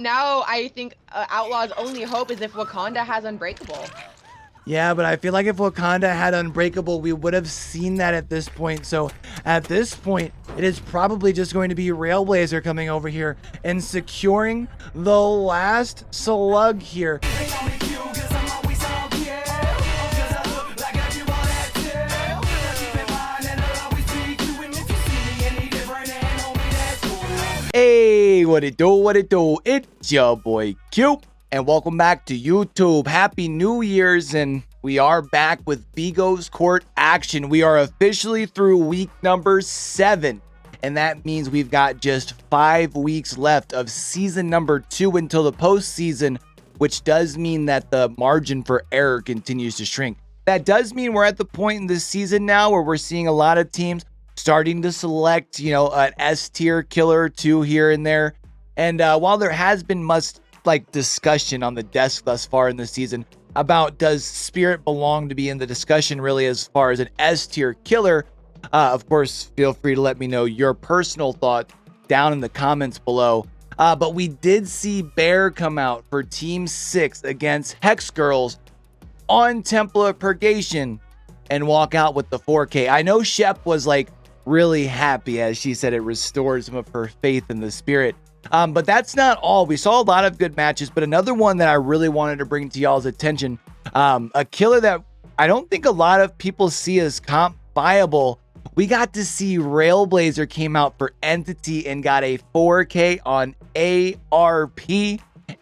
Now I think Outlaw's only hope is if Wakanda has Unbreakable. Yeah, but I feel like if Wakanda had Unbreakable, we would have seen that at this point. So at this point, it is probably just going to be Railblazer coming over here and securing the last slug here. Hey, what it do, what it do? It's your boy Q, and welcome back to YouTube. Happy New Year's, and we are back with Vigo's Court action. We are officially through week number 7, and that means we've got just 5 weeks left of season number 2 until the postseason, which does mean that the margin for error continues to shrink. That does mean we're at the point in this season now where we're seeing a lot of teams starting to select, an S tier killer or two here and there. And while there has been much discussion on the desk thus far in the season about does Spirit belong to be in the discussion really as far as an S tier killer, of course, feel free to let me know your personal thought down in the comments below. But we did see Bear come out for Team 6 against Hex Girls on Temple of Purgation and walk out with the 4K. I know Shep was really happy, as she said it restored some of her faith in the spirit. But that's not all. We saw a lot of good matches, but another one that I really wanted to bring to y'all's attention, a killer that I don't think a lot of people see as comp viable. We got to see Railblazer came out for Entity and got a 4K on ARP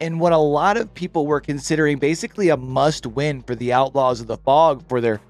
in what a lot of people were considering basically a must win for the Outlaws of the Fog for their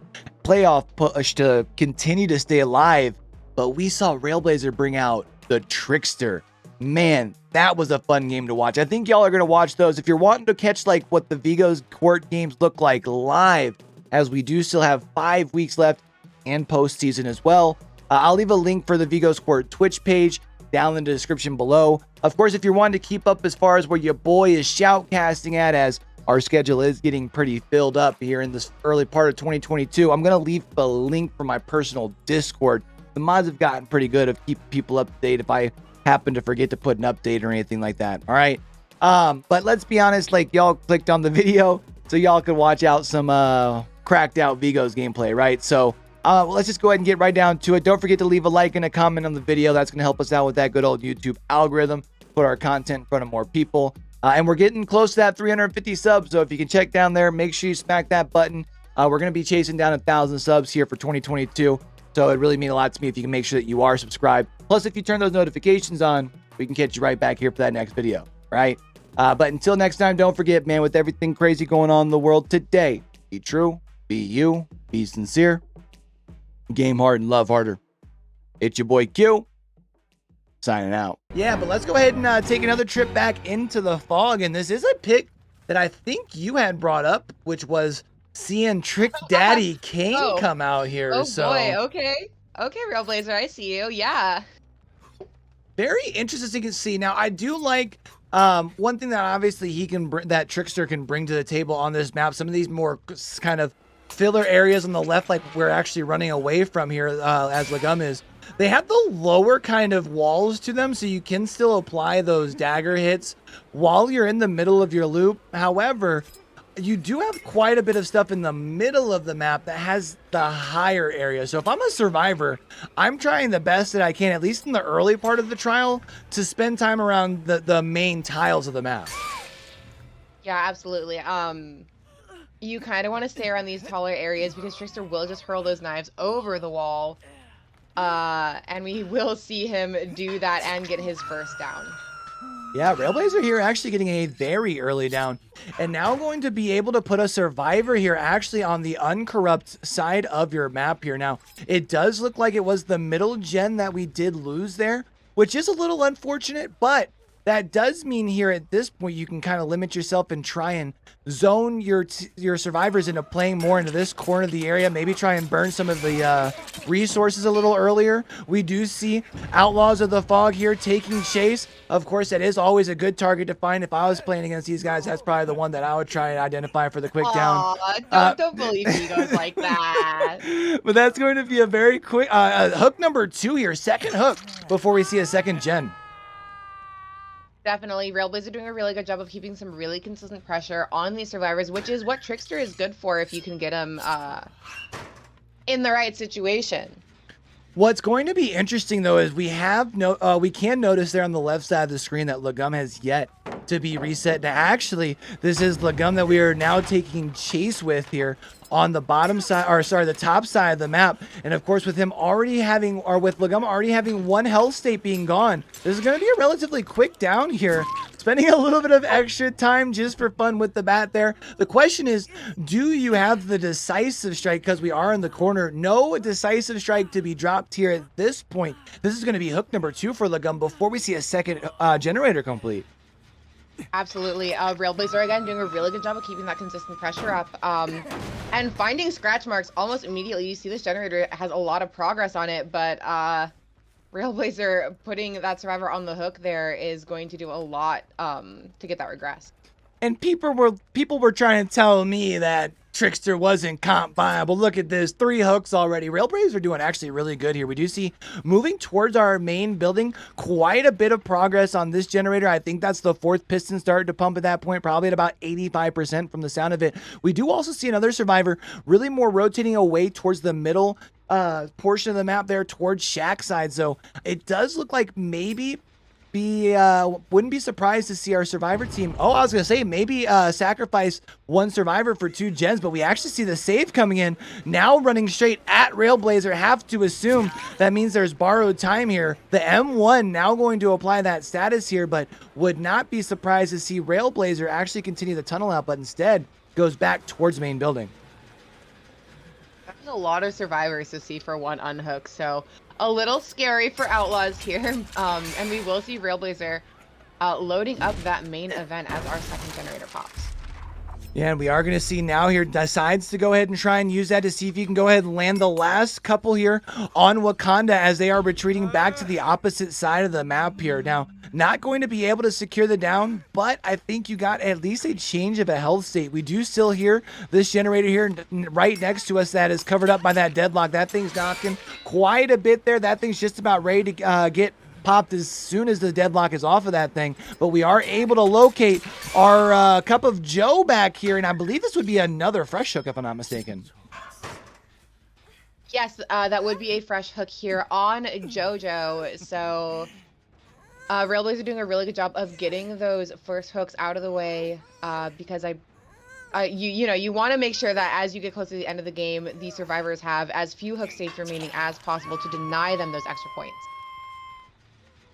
playoff push to continue to stay alive. But we saw Railblazer bring out the Trickster. Man, that was a fun game to watch. I think y'all are going to watch those. If you're wanting to catch what the Vigo's Court games look like live, as we do still have 5 weeks left and postseason as well, I'll leave a link for the Vigo's Court Twitch page down in the description below. Of course, if you're wanting to keep up as far as where your boy is shoutcasting at, as our schedule is getting pretty filled up here in this early part of 2022, I'm going to leave a link for my personal Discord. The mods have gotten pretty good of keeping people up to date if I happen to forget to put an update or anything like that. All right. But let's be honest, y'all clicked on the video so y'all could watch out some cracked out Vigo's gameplay, right? So let's just go ahead and get right down to it. Don't forget to leave a like and a comment on the video. That's going to help us out with that good old YouTube algorithm, put our content in front of more people. And we're getting close to that 350 subs. So if you can check down there, make sure you smack that button. We're going to be chasing down 1,000 subs here for 2022. So it really means a lot to me if you can make sure that you are subscribed. Plus, if you turn those notifications on, we can catch you right back here for that next video, right? But until next time, don't forget, man, with everything crazy going on in the world today, be true, be you, be sincere, game hard and love harder. It's your boy Q, signing out. Yeah, but let's go ahead and take another trip back into the fog. And this is a pick that I think you had brought up, which was seeing Trick Daddy Kane come out here. Oh so boy, okay, Railblazer, I see you. Yeah, very interesting to see. Now I do like one thing that obviously he can that Trickster can bring to the table on this map. Some of these more kind of filler areas on the left, like we're actually running away from here, as Legum is. They have the lower kind of walls to them, so you can still apply those dagger hits while you're in the middle of your loop. However, you do have quite a bit of stuff in the middle of the map that has the higher area. So if I'm a survivor, I'm trying the best that I can, at least in the early part of the trial, to spend time around the main tiles of the map. Yeah, absolutely. You kind of want to stay around these taller areas because Trickster will just hurl those knives over the wall. And we will see him do that and get his first down. Yeah, Railblazer here actually getting a very early down, and now going to be able to put a survivor here actually on the uncorrupt side of your map here. Now, it does look like it was the middle gen that we did lose there, which is a little unfortunate, but that does mean here at this point you can kind of limit yourself and try and zone your survivors into playing more into this corner of the area. Maybe try and burn some of the resources a little earlier. We do see Outlaws of the Fog here taking chase. Of course, that is always a good target to find. If I was playing against these guys, that's probably the one that I would try and identify for the quick down. Don't believe Vigos like that. But that's going to be a very quick hook number 2 here, second hook before we see a second gen. Definitely, Railblazer doing a really good job of keeping some really consistent pressure on these survivors, which is what Trickster is good for if you can get him in the right situation. What's going to be interesting though is we can notice there on the left side of the screen that Lagum has yet to be reset. Now, actually, this is Lagum that we are now taking chase with here on the bottom side, or sorry, the top side of the map. And of course, with him already having, or with Lagum already having one health state being gone, this is going to be a relatively quick down here. Spending a little bit of extra time just for fun with the bat there. The question is, do you have the decisive strike? Because we are in the corner. No decisive strike to be dropped here at this point. This is going to be hook number 2 for Lagum before we see a second generator complete. Absolutely. Railblazer, again, doing a really good job of keeping that consistent pressure up. And finding scratch marks almost immediately. You see this generator has a lot of progress on it, but Railblazer putting that survivor on the hook there is going to do a lot to get that regress. And people were trying to tell me that Trickster wasn't comp viable. Look at this, 3 hooks already. Railblazer are doing actually really good here. We do see moving towards our main building, quite a bit of progress on this generator. I think that's the 4th piston started to pump at that point, probably at about 85% from the sound of it. We do also see another survivor really more rotating away towards the middle portion of the map there towards Shack side. So it does look like maybe wouldn't be surprised to see our survivor team. Oh, I was gonna say maybe sacrifice 1 survivor for 2 gens, but we actually see the save coming in now, running straight at Railblazer. Have to assume that means there's borrowed time here. The M1 now going to apply that status here, but would not be surprised to see Railblazer actually continue the tunnel out, but instead goes back towards main building. That's a lot of survivors to see for 1 unhook, so a little scary for Outlaws here. And we will see Railblazer loading up that main event as our second generator pops. Yeah, and we are going to see now here, decides to go ahead and try and use that to see if you can go ahead and land the last couple here on Wakanda as they are retreating back to the opposite side of the map here. Now, not going to be able to secure the down, but I think you got at least a change of a health state. We do still hear this generator here right next to us that is covered up by that deadlock. That thing's knocking quite a bit there. That thing's just about ready to get popped as soon as the deadlock is off of that thing. But we are able to locate our Cup of Joe back here, and I believe this would be another fresh hook if I'm not mistaken. Yes, that would be a fresh hook here on JoJo. So Railblazer doing a really good job of getting those first hooks out of the way because you want to make sure that as you get close to the end of the game, these survivors have as few hook states remaining as possible to deny them those extra points.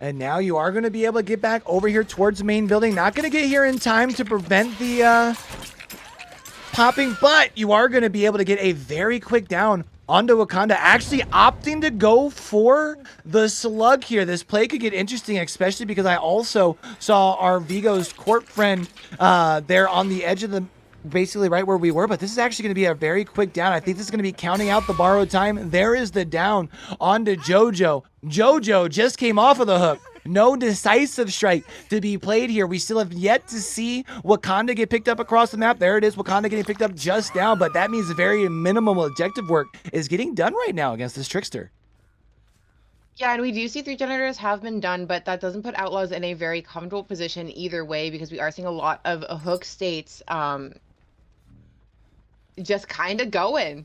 And now you are going to be able to get back over here towards the main building. Not going to get here in time to prevent the popping, but you are going to be able to get a very quick down onto Wakanda, actually opting to go for the slug here. This play could get interesting, especially because I also saw our Vigo's court friend there on the edge of the, basically right where we were, but this is actually going to be a very quick down. I think this is going to be counting out the borrowed time. There is the down onto JoJo. JoJo just came off of the hook. No decisive strike to be played here. We still have yet to see Wakanda get picked up across the map. There it is, Wakanda getting picked up just now, but that means very minimal objective work is getting done right now against this Trickster. Yeah, and we do see 3 generators have been done, but that doesn't put Outlaws in a very comfortable position either way because we are seeing a lot of hook states just kind of going.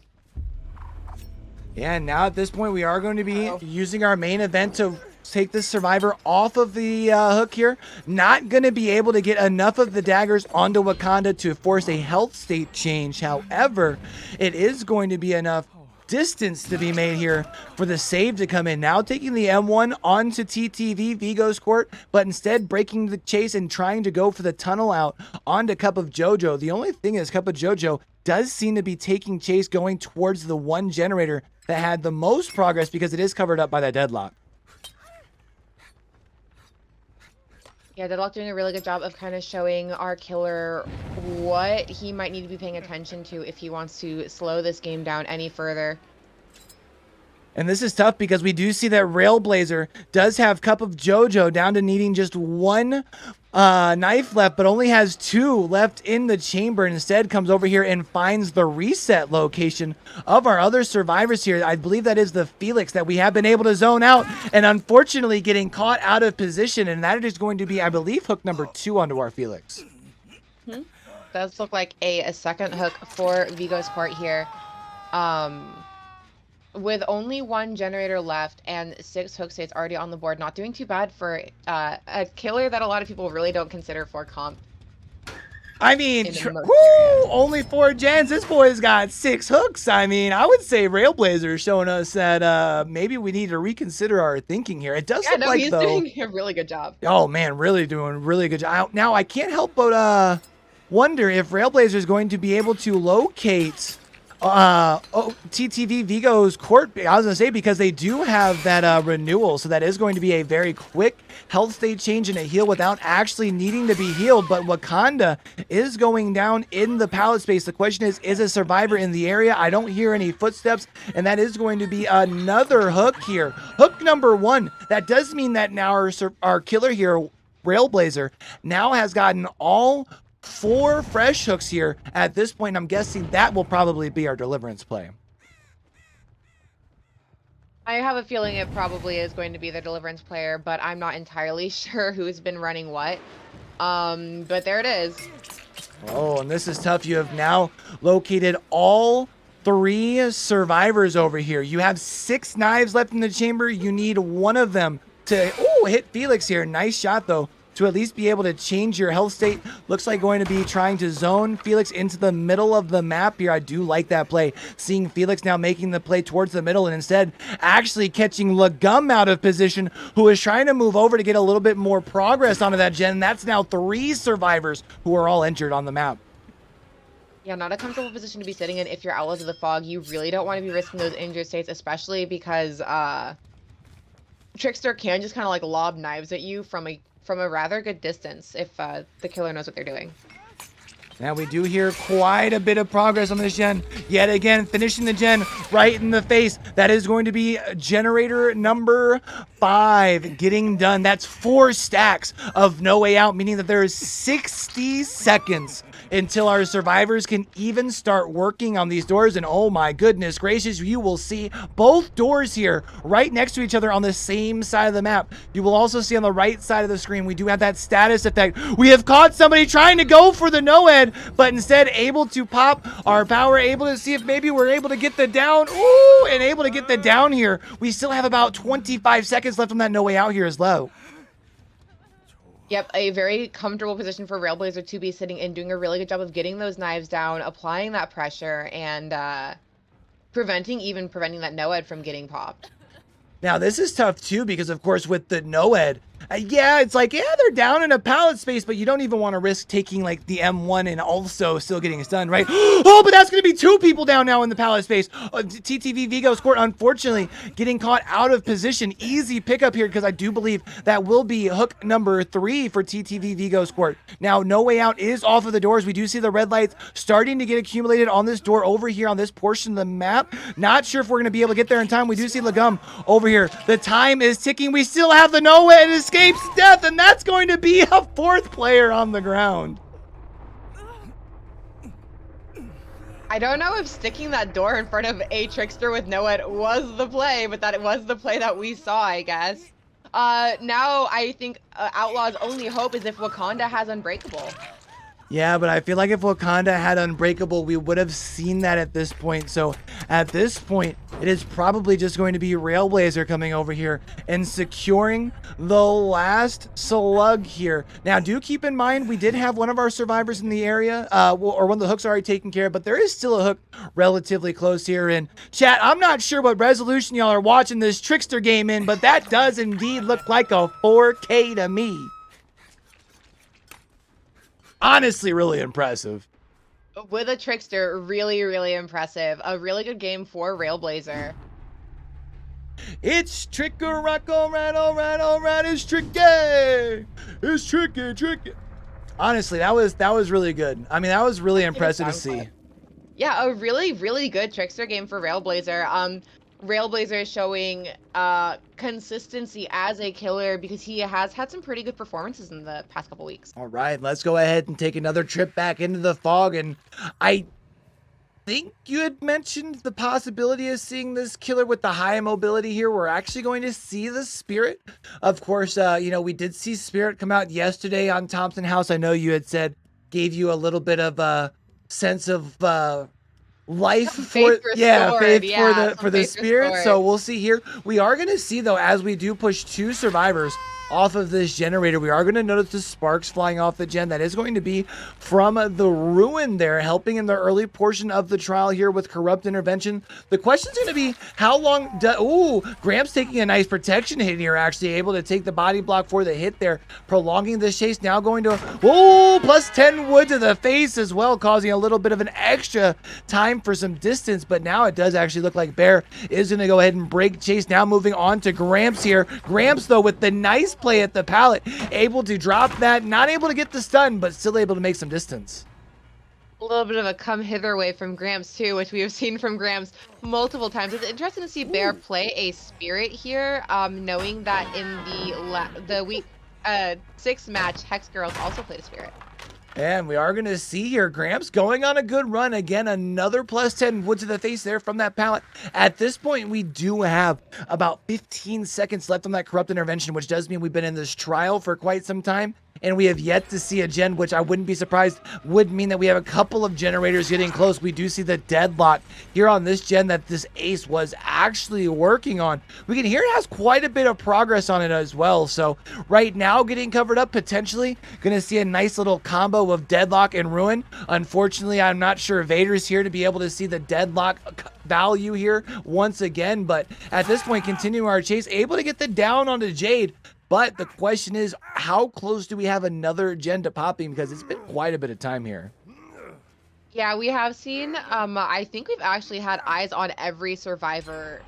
Yeah, and now at this point, we are going to be using our main event to take this survivor off of the hook here. Not going to be able to get enough of the daggers onto Wakanda to force a health state change. However, it is going to be enough distance to be made here for the save to come in. Now taking the M1 onto TTV, Vigo's court, but instead breaking the chase and trying to go for the tunnel out onto Cup of JoJo. The only thing is Cup of JoJo does seem to be taking chase going towards the 1 generator that had the most progress because it is covered up by that deadlock. Yeah, Deadlock doing a really good job of kind of showing our killer what he might need to be paying attention to if he wants to slow this game down any further. And this is tough because we do see that Railblazer does have Cup of Jojo down to needing just one knife left, but only has 2 left in the chamber. Instead comes over here and finds the reset location of our other survivors here. I believe that is the Felix that we have been able to zone out, and unfortunately getting caught out of position. And that is going to be, I believe, hook number 2 onto our Felix. Does look like a second hook for Vigo's court here. With only 1 generator left and 6 hook states already on the board, not doing too bad for a killer that a lot of people really don't consider for comp. I mean, whoo, only 4 gens. This boy's got 6 hooks. I mean, I would say Railblazer is showing us that maybe we need to reconsider our thinking here. It does look like, he's doing a really good job. Oh, man, really doing a really good job. Now, I can't help but wonder if Railblazer is going to be able to locate TTV Vigo's court. I was going to say, because they do have that renewal, so that is going to be a very quick health state change and a heal without actually needing to be healed. But Wakanda is going down in the pallet space. The question is a survivor in the area? I don't hear any footsteps, and that is going to be another hook here. Hook number 1. That does mean that now our killer here, Railblazer, now has gotten all 4 fresh hooks here at this point. I'm guessing that will probably be our deliverance play. I have a feeling it probably is going to be the deliverance player, but I'm not entirely sure who's been running what. But there it is. Oh, and this is tough. You have now located all 3 survivors over here. You have 6 knives left in the chamber. You need 1 of them to hit Felix here. Nice shot, though, to at least be able to change your health state. Looks like going to be trying to zone Felix into the middle of the map here. I do like that play. Seeing Felix now making the play towards the middle, and instead actually catching Lagum out of position, who is trying to move over to get a little bit more progress onto that gen. That's now 3 survivors who are all injured on the map. Yeah, not a comfortable position to be sitting in if you're Outlaws of the Fog. You really don't want to be risking those injured states, especially because Trickster can just kind of like lob knives at you from a rather good distance if the killer knows what they're doing. Now we do hear quite a bit of progress on this gen. Yet again, finishing the gen right in the face. That is going to be generator number 5 getting done. That's 4 stacks of No Way Out, meaning that there is 60 seconds until our survivors can even start working on these doors. And oh my goodness gracious, you will see both doors here right next to each other on the same side of the map. You will also see on the right side of the screen, we do have that status effect. We have caught somebody trying to go for the no-ed, but instead able to pop our power, able to see if maybe we're able to get the down. Ooh, and able to get the down here. We still have about 25 seconds left on that No Way Out here as low. Yep, a very comfortable position for Railblazer to be sitting in, doing a really good job of getting those knives down, applying that pressure, and preventing that no-ed from getting popped. Now, this is tough, too, because, of course, with the no-ed, yeah, it's like, yeah, they're down in a pallet space, but you don't even want to risk taking, like, the M1 and also still getting stunned, right? Oh, but that's going to be 2 people down now in the pallet space. TTV Vigo's court, unfortunately, getting caught out of position. Easy pickup here, because I do believe that will be hook number 3 for TTV Vigo's court. Now, No Way Out is off of the doors. We do see the red lights starting to get accumulated on this door over here on this portion of the map. Not sure if we're going to be able to get there in time. We do see Lagum over here. The time is ticking. We still have the No Way. It escapes death, and that's going to be a 4th player on the ground. I don't know if sticking that door in front of a Trickster with no-ed was the play, but that it was the play that we saw, I guess. Now I think Outlaw's only hope is if Wakanda has Unbreakable. Yeah, but I feel like if Wakanda had Unbreakable, we would have seen that at this point. So at this point, it is probably just going to be Railblazer coming over here and securing the last slug here. Now, do keep in mind, we did have one of our survivors in the area, or one of the hooks already taken care of, but there is still a hook relatively close here. And chat, I'm not sure what resolution y'all are watching this Trickster game in, but that does indeed look like a 4K to me. Honestly, really impressive. With a Trickster, really, really impressive. A really good game for Railblazer. It's Tricker, rock, alright, it's tricky. It's tricky. Honestly, that was really good. I mean, that was really impressive to see. Yeah, a really, really good Trickster game for Railblazer. Railblazer is showing consistency as a killer because he has had some pretty good performances in the past couple weeks. All right, let's go ahead and take another trip back into the fog. And I think you had mentioned the possibility of seeing this killer with the high mobility here. We're actually going to see the Spirit. Of course, we did see Spirit come out yesterday on Thompson House. I know you had said gave you a little bit of a sense of life Some for faith restored, faith yeah, for some the faith Spirit. restored. So we'll see here. We are going to see though, as we do push 2 survivors off of this generator, we are going to notice the sparks flying off the gen. That is going to be from the ruin there, helping in the early portion of the trial here with corrupt intervention. The question's going to be how long Gramps taking a nice protection hit here, actually able to take the body block for the hit there, prolonging this chase. Now going to plus 10 wood to the face as well, causing a little bit of an extra time for some distance. But now it does actually look like Bear is going to go ahead and break chase. Now moving on to Gramps here. Gramps though with the nice play at the pallet, able to drop that, not able to get the stun, but still able to make some distance. A little bit of a come hither way from Gramps too, which we have seen from Gramps multiple times. It's interesting to see Bear play a Spirit here, knowing that in the week 6 match, Hex Girls also played a Spirit. And we are going to see here Gramps going on a good run. Again, another plus 10 wood to the face there from that pallet. At this point, we do have about 15 seconds left on that corrupt intervention, which does mean we've been in this trial for quite some time. And we have yet to see a gen, which I wouldn't be surprised would mean that we have a couple of generators getting close. We do see the deadlock here on this gen that this ace was actually working on. We can hear it has quite a bit of progress on it as well. So right now getting covered up, potentially going to see a nice little combo of deadlock and ruin. Unfortunately, I'm not sure Vader's here to be able to see the deadlock value here once again. But at this point, continuing our chase, able to get the down onto Jade. But the question is, how close do we have another gen to popping? Because it's been quite a bit of time here. Yeah, we have seen, I think we've actually had eyes on every survivor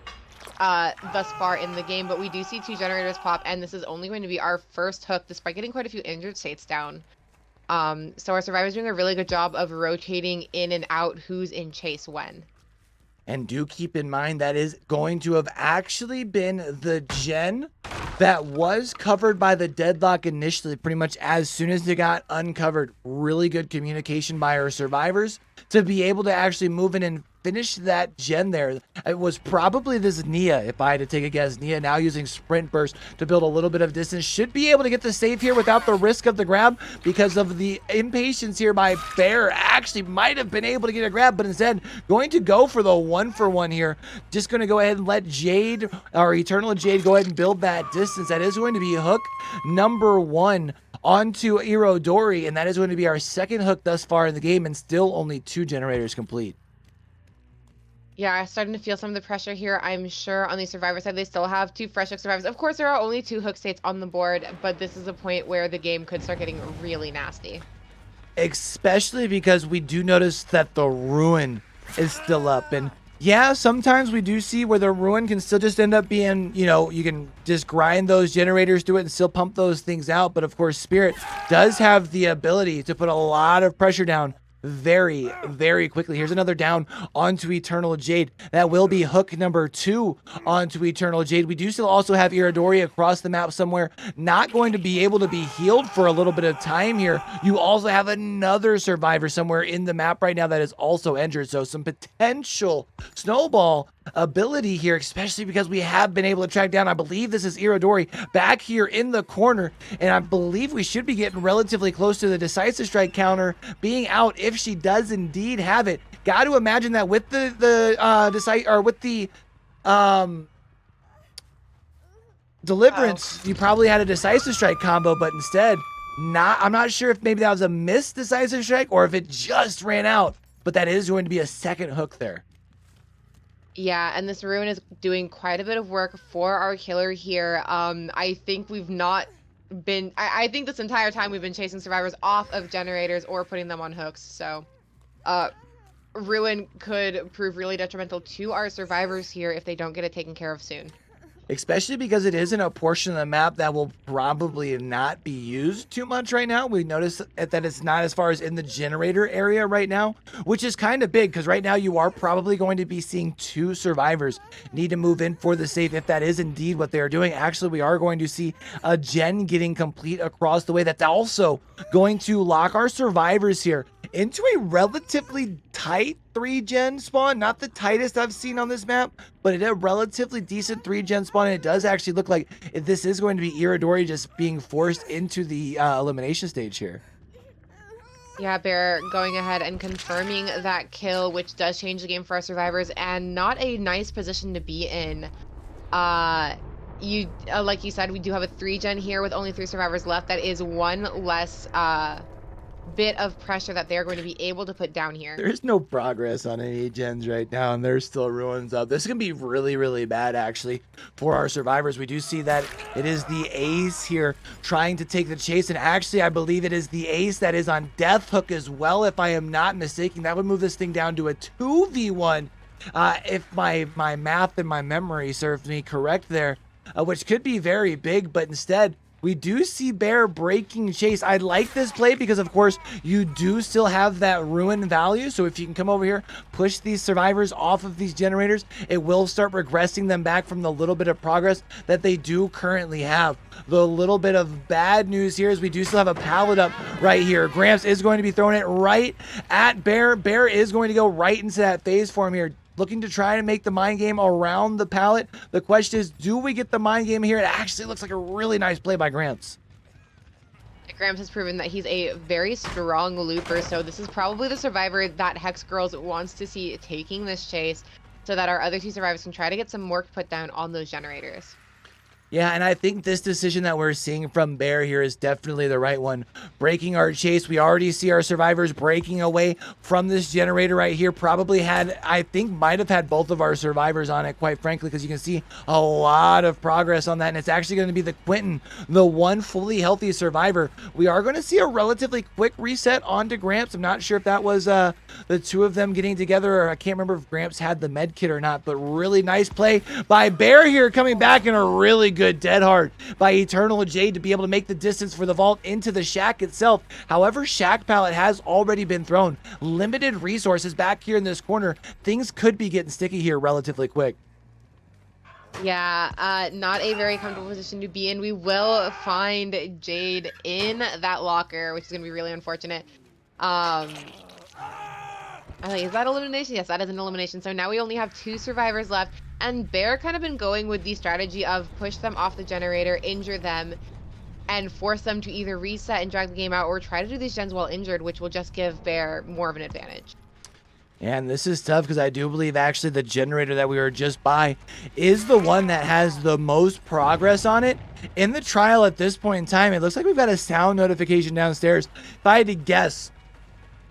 thus far in the game, but we do see 2 generators pop, and this is only going to be our first hook, despite getting quite a few injured states down. So our survivors doing a really good job of rotating in and out who's in chase when. And do keep in mind that is going to have actually been the gen that was covered by the deadlock initially, pretty much as soon as it got uncovered. Really good communication by our survivors to be able to actually move in and finish that gen there. It was probably this Nia, if I had to take a guess. Nia now using sprint burst to build a little bit of distance. Should be able to get the save here without the risk of the grab because of the impatience here by Bear. Actually might have been able to get a grab, but instead going to go for the 1-for-1 here. Just going to go ahead and let Jade, or Eternal Jade, go ahead and build that distance. That is going to be hook number 1 onto Irodori, and that is going to be our second hook thus far in the game, and still only 2 generators complete. Yeah, I'm starting to feel some of the pressure here. I'm sure on the survivor side, they still have 2 fresh hook survivors. Of course, there are only 2 hook states on the board, but this is a point where the game could start getting really nasty. Especially because we do notice that the ruin is still up. And yeah, sometimes we do see where the ruin can still just end up being, you can just grind those generators to it and still pump those things out. But of course, Spirit does have the ability to put a lot of pressure down very, very quickly. Here's another down onto Eternal Jade. That will be hook number 2 onto Eternal Jade. We do still also have Irodori across the map somewhere, not going to be able to be healed for a little bit of time here. You also have another survivor somewhere in the map right now that is also injured. So some potential snowball ability here, especially because we have been able to track down, I believe this is Irodori back here in the corner, and I believe we should be getting relatively close to the decisive strike counter being out if she does indeed have it. Got to imagine that with the deliverance, you probably had a decisive strike combo, but instead I'm not sure if maybe that was a missed decisive strike or if it just ran out, but that is going to be a second hook there. Yeah, and this ruin is doing quite a bit of work for our killer here. I think we've not been... I think this entire time we've been chasing survivors off of generators or putting them on hooks. So, ruin could prove really detrimental to our survivors here if they don't get it taken care of soon. especially because it isn't a portion of the map that will probably not be used too much right now. We notice that it's not as far as in the generator area right now, which is kind of big because right now you are probably going to be seeing 2 survivors need to move in for the safe if that is indeed what they are doing. Actually, we are going to see a gen getting complete across the way. That's also going to lock our survivors here into a relatively tight 3-gen spawn. Not the tightest I've seen on this map, but it a relatively decent 3-gen spawn. And it does actually look like this is going to be Iridori just being forced into the elimination stage here. Yeah, Bear going ahead and confirming that kill, which does change the game for our survivors, and not a nice position to be in. Like you said, we do have a 3-gen here with only 3 survivors left. That is one less bit of pressure that they're going to be able to put down here. There's no progress on any gens right now, and there's still ruins up. This is gonna be really, really bad actually for our survivors. We do see that it is the ace here trying to take the chase, and actually I believe it is the ace that is on death hook as well, if I am not mistaken. That would move this thing down to a 2v1 if my math and my memory serves me correct there, which could be very big, but instead we do see Bear breaking chase. I like this play because, of course, you do still have that ruin value. So if you can come over here, push these survivors off of these generators, it will start regressing them back from the little bit of progress that they do currently have. The little bit of bad news here is we do still have a pallet up right here. Gramps is going to be throwing it right at Bear. Bear is going to go right into that phase form here, looking to try to make the mind game around the pallet. The question is, do we get the mind game here? It actually looks like a really nice play by Gramps. Gramps has proven that he's a very strong looper, so this is probably the survivor that Hex Girls wants to see taking this chase so that our other 2 survivors can try to get some more put down on those generators. Yeah, and I think this decision that we're seeing from Bear here is definitely the right one. Breaking our chase, we already see our survivors breaking away from this generator right here. Probably had, I think, might have had both of our survivors on it, quite frankly, because you can see a lot of progress on that, and it's actually going to be the Quentin, the one fully healthy survivor. We are going to see a relatively quick reset onto Gramps. I'm not sure if that was the 2 of them getting together, or I can't remember if Gramps had the med kit or not, but really nice play by Bear here, coming back in a really good dead hard by Eternal Jade to be able to make the distance for the vault into the shack itself. However, shack pallet has already been thrown. Limited resources back here in this corner. Things could be getting sticky here relatively quick. Yeah, not a very comfortable position to be in. We will find Jade in that locker, which is going to be really unfortunate. Is that elimination? Yes, that is an elimination. So now we only have 2 survivors left. And Bear kind of been going with the strategy of push them off the generator, injure them, and force them to either reset and drag the game out or try to do these gens while injured, which will just give Bear more of an advantage. And this is tough because I do believe actually the generator that we were just by is the one that has the most progress on it. In the trial at this point in time, it looks like we've got a sound notification downstairs. If I had to guess,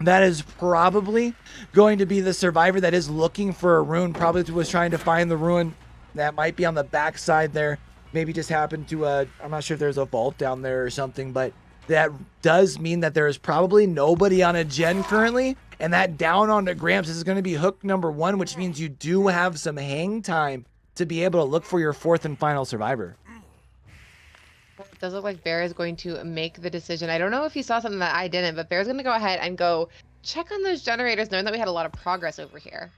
that is probably going to be the survivor that is looking for a rune. Probably was trying to find the rune that might be on the back side there. Maybe just happened to, I'm not sure if there's a vault down there or something, but that does mean that there is probably nobody on a gen currently. And that down onto Gramps is going to be hook number 1, which means you do have some hang time to be able to look for your 4th and final survivor. It does look like Bear is going to make the decision. I don't know if he saw something that I didn't, but Bear's going to go ahead and go check on those generators, knowing that we had a lot of progress over here.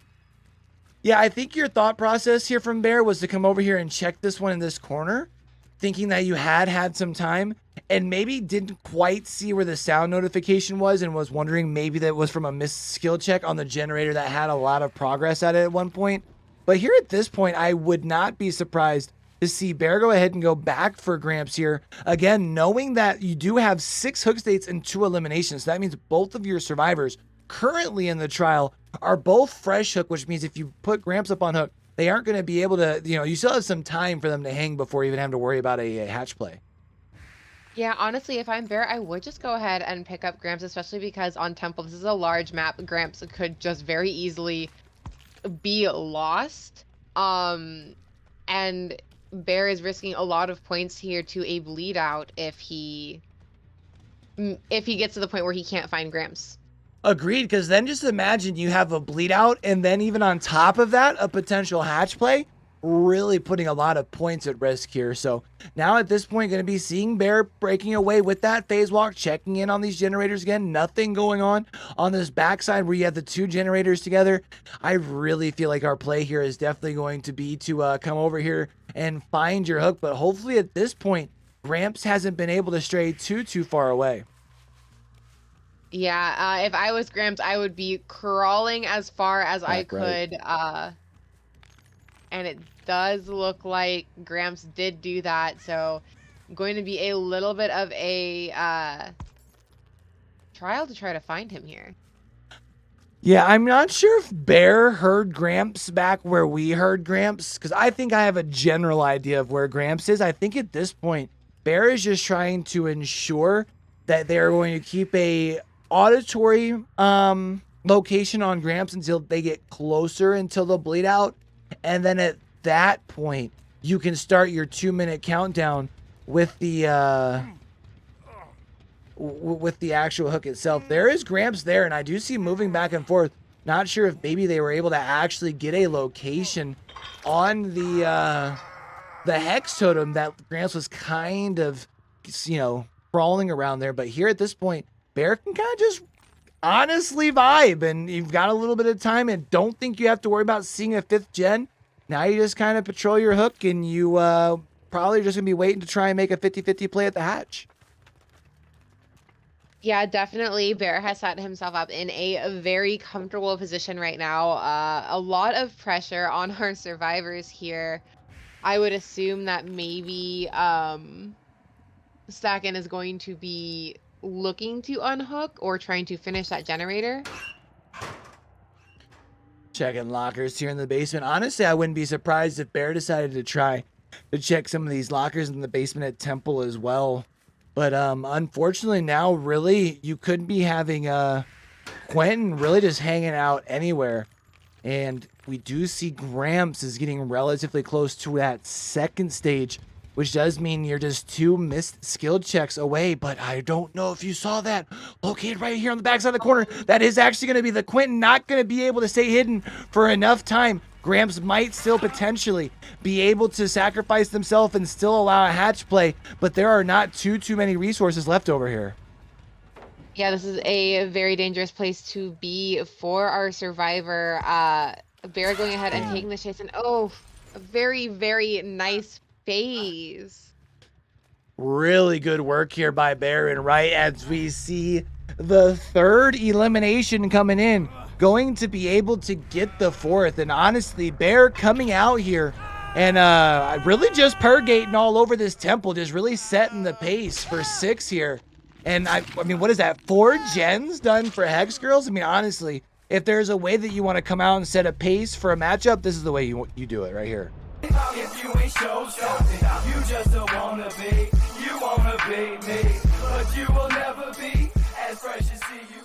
Yeah, I think your thought process here from Bear was to come over here and check this one in this corner, thinking that you had some time, and maybe didn't quite see where the sound notification was and was wondering maybe that was from a missed skill check on the generator that had a lot of progress at it at one point. But here at this point, I would not be surprised to see Bear go ahead and go back for Gramps here. Again, knowing that you do have 6 hook states and 2 eliminations. So that means both of your survivors currently in the trial are both fresh hook, which means if you put Gramps up on hook, they aren't going to be able to, you still have some time for them to hang before you even have to worry about a hatch play. Yeah, honestly, if I'm Bear, I would just go ahead and pick up Gramps, especially because on Temple, this is a large map. Gramps could just very easily be lost. And Bear is risking a lot of points here to a bleed out if he gets to the point where he can't find Gramps. Agreed, because then just imagine you have a bleed out and then even on top of that, a potential hatch play. really putting a lot of points at risk here. So now at this point, going to be seeing Bear breaking away with that phase walk, checking in on these generators again. Nothing going on this backside where you have the two generators together. I really feel like our play here is definitely going to be to come over here and find your hook. But hopefully at this point, Gramps hasn't been able to stray too far away. Yeah, if I was Gramps, I would be crawling as far as I could. And it does look like Gramps did do that, so going to be a little bit of a trial to try to find him here. Yeah, I'm not sure if Bear heard Gramps back where we heard Gramps, because I think I have a general idea of where Gramps is. I think at this point, Bear is just trying to ensure that they're going to keep a auditory location on Gramps until they get closer, until they'll bleed out. And then at that point, you can start your 2-minute countdown with the actual hook itself. There is Gramps there, and I do see moving back and forth. Not sure if maybe they were able to actually get a location on the hex totem that Gramps was kind of, crawling around there. But here at this point, Bear can kind of just honestly vibe, and you've got a little bit of time and don't think you have to worry about seeing a 5th gen. Now you just kind of patrol your hook, and you probably just gonna be waiting to try and make a 50-50 play at the hatch. Yeah, definitely. Bear has set himself up in a very comfortable position right now. A lot of pressure on our survivors here. I would assume that maybe Stacken is going to be looking to unhook or trying to finish that generator. Checking lockers here in the basement. Honestly, I wouldn't be surprised if Bear decided to try to check some of these lockers in the basement at Temple as well. But unfortunately now, really, you could be having Quentin really just hanging out anywhere. And we do see Gramps is getting relatively close to that 2nd stage, which does mean you're just 2 missed skill checks away. But I don't know if you saw that. Located right here on the backside of the corner. That is actually going to be the Quentin, not going to be able to stay hidden for enough time. Gramps might still potentially be able to sacrifice themselves and still allow a hatch play, but there are not too many resources left over here. Yeah, this is a very dangerous place to be for our survivor. Bear going ahead and taking the chase, and a very, very nice phase. Really good work here by Bear, and right as we see the 3rd elimination coming in, going to be able to get the 4th. And honestly, Bear coming out here and really just purgating all over this temple, just really setting the pace for 6 here. And I mean, what is that, 4 gens done for Hex Girls? I mean, honestly, if there's a way that you want to come out and set a pace for a matchup, this is the way you do it right here. If you ain't show-stopping, you just don't wanna be. You wanna be me, but you will never be as fresh as see you.